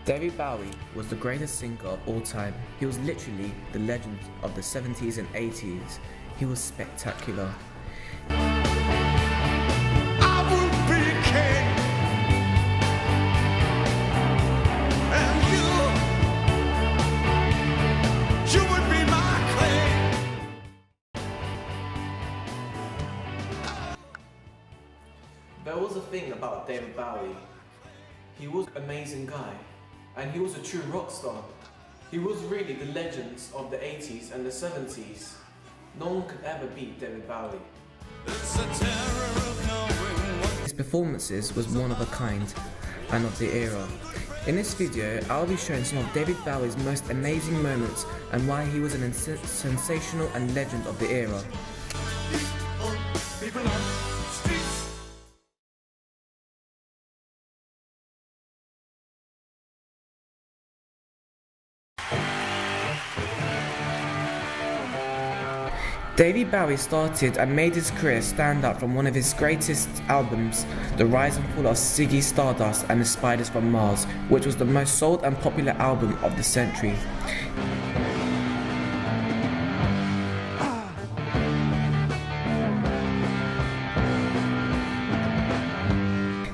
David Bowie was the greatest singer of all time. He was literally the legend of the 70s and 80s. He was spectacular. I would be king, and you would be my queen. There was a thing about David Bowie. He was an amazing guy, and he was a true rock star. He was really the legends of the 80s and the 70s. No one could ever beat David Bowie. His performances was one of a kind and of the era. In this video, I'll be showing some of David Bowie's most amazing moments and why he was a sensational and legend of the era. David Bowie started and made his career stand out from one of his greatest albums, The Rise and Fall of Ziggy Stardust and the Spiders from Mars, which was the most sold and popular album of the century.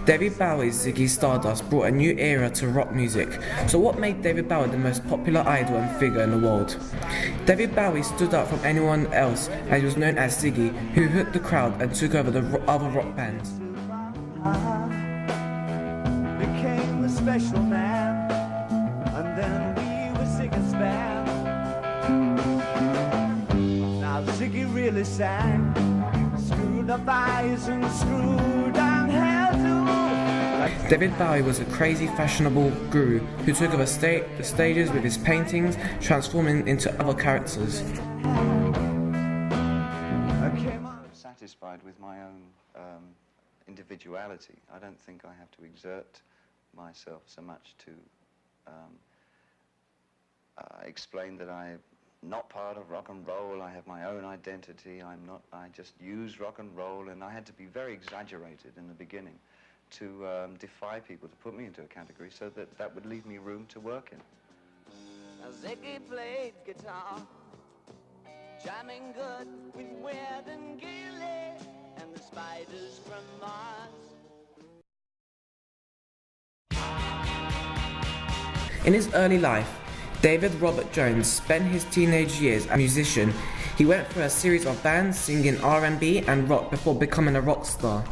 David Bowie's Ziggy Stardust brought a new era to rock music. So what made David Bowie the most popular idol and figure in the world? David Bowie stood out from anyone else and he was known as Ziggy, who hooked the crowd and took over the other rock bands. Became a special man, and then we were Ziggy's band. Now Ziggy really sang, screwed up eyes and screwed down hairdo. David Bowie was a crazy, fashionable guru who took over the stages with his paintings, transforming into other characters. I'm satisfied with my own individuality. I don't think I have to exert myself so much to explain that I'm not part of rock and roll. I have my own identity. I just use rock and roll, and I had to be very exaggerated in the beginning to defy people to put me into a category so that would leave me room to work in. Ziggy played guitar, jamming good with Weird and Gilly and the Spiders from Mars. In his early life, David Robert Jones spent his teenage years as a musician. He went through a series of bands singing R&B and rock before becoming a rock star.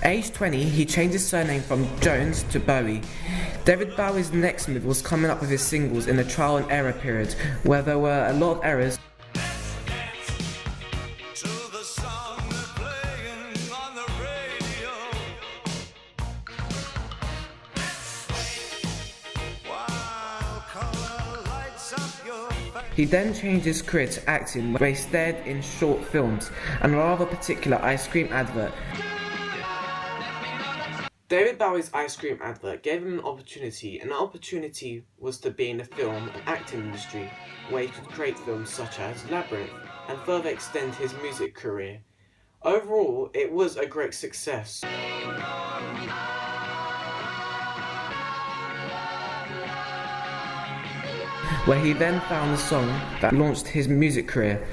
Age 20, he changed his surname from Jones to Bowie. David Bowie's next move was coming up with his singles in the trial and error period, where there were a lot of errors. He then changed his career to acting, where he starred in short films and a rather particular ice cream advert. David Bowie's ice cream advert gave him an opportunity, and that opportunity was to be in the film and acting industry, where he could create films such as Labyrinth and further extend his music career. Overall, it was a great success. Where he then found the song that launched his music career.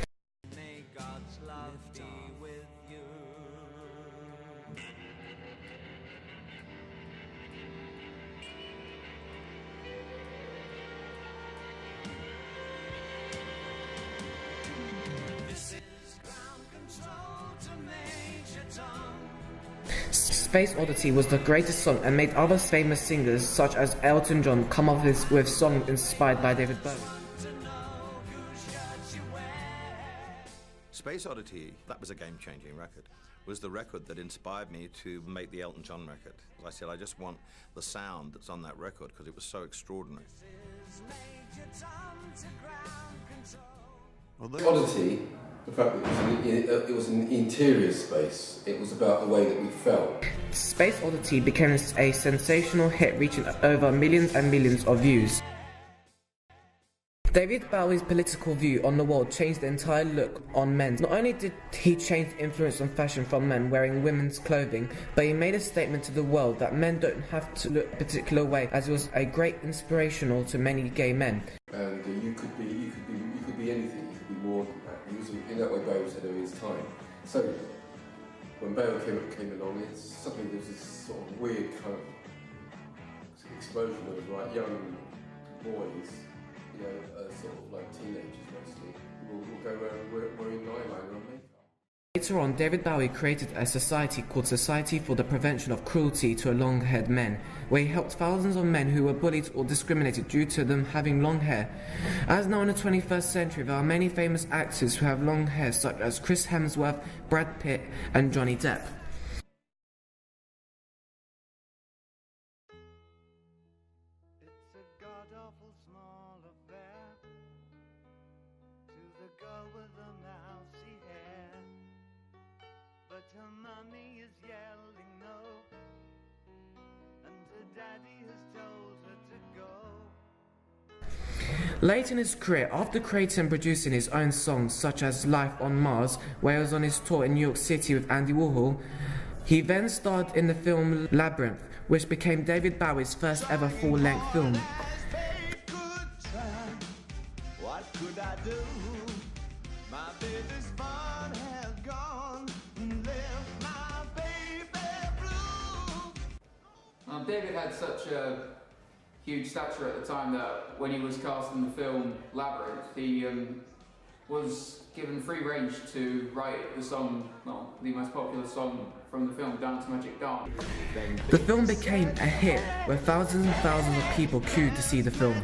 Space Oddity was the greatest song and made other famous singers such as Elton John come up with songs inspired by David Bowie. Space Oddity, that was a game-changing record. Was the record that inspired me to make the Elton John record. As I said, I just want the sound that's on that record because it was so extraordinary. Well, the Oddity, the fact that it was an interior space, it was about the way that we felt. Space Oddity became a sensational hit, reaching over millions and millions of views. David Bowie's political view on the world changed the entire look on men. Not only did he change the influence on fashion from men wearing women's clothing, but he made a statement to the world that men don't have to look a particular way, as it was a great inspirational to many gay men. And you could be anything. You could be more than that. He was, in that way, Bowie was ahead of his time. So when Bowie came along, suddenly there was this sort of weird kind of explosion of like young boys, you know, sort of like teenagers mostly, who will go around wearing eyeliner and makeup. Later on, David Bowie created a society called Society for the Prevention of Cruelty to Long-Haired Men, where he helped thousands of men who were bullied or discriminated due to them having long hair. As now in the 21st century, there are many famous actors who have long hair, such as Chris Hemsworth, Brad Pitt, and Johnny Depp. It's a god-awful small affair to the girl with the mousy hair, but her mummy is yelling no, and her daddy has told her to go. Late in his career, after creating and producing his own songs such as Life on Mars, where he was on his tour in New York City with Andy Warhol, he then starred in the film Labyrinth, which became David Bowie's first ever full-length film. What could I do? My baby's fun has gone and left my baby blue. David had such a huge stature at the time that when he was cast in the film Labyrinth, he was given free range to write the song, well, the most popular song from the film, Dance Magic Dance. The film became a hit, where thousands and thousands of people queued to see the film.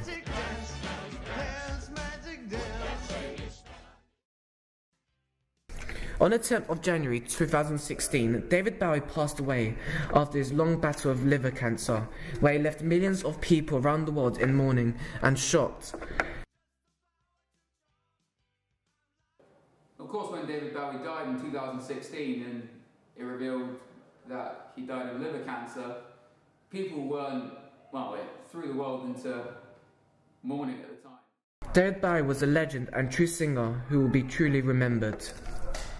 On the 10th of January 2016, David Bowie passed away after his long battle of liver cancer, where he left millions of people around the world in mourning and shocked. Of course, when David Bowie died in 2016 and it revealed that he died of liver cancer, people weren't, well, it threw the world into mourning at the time. David Bowie was a legend and true singer who will be truly remembered.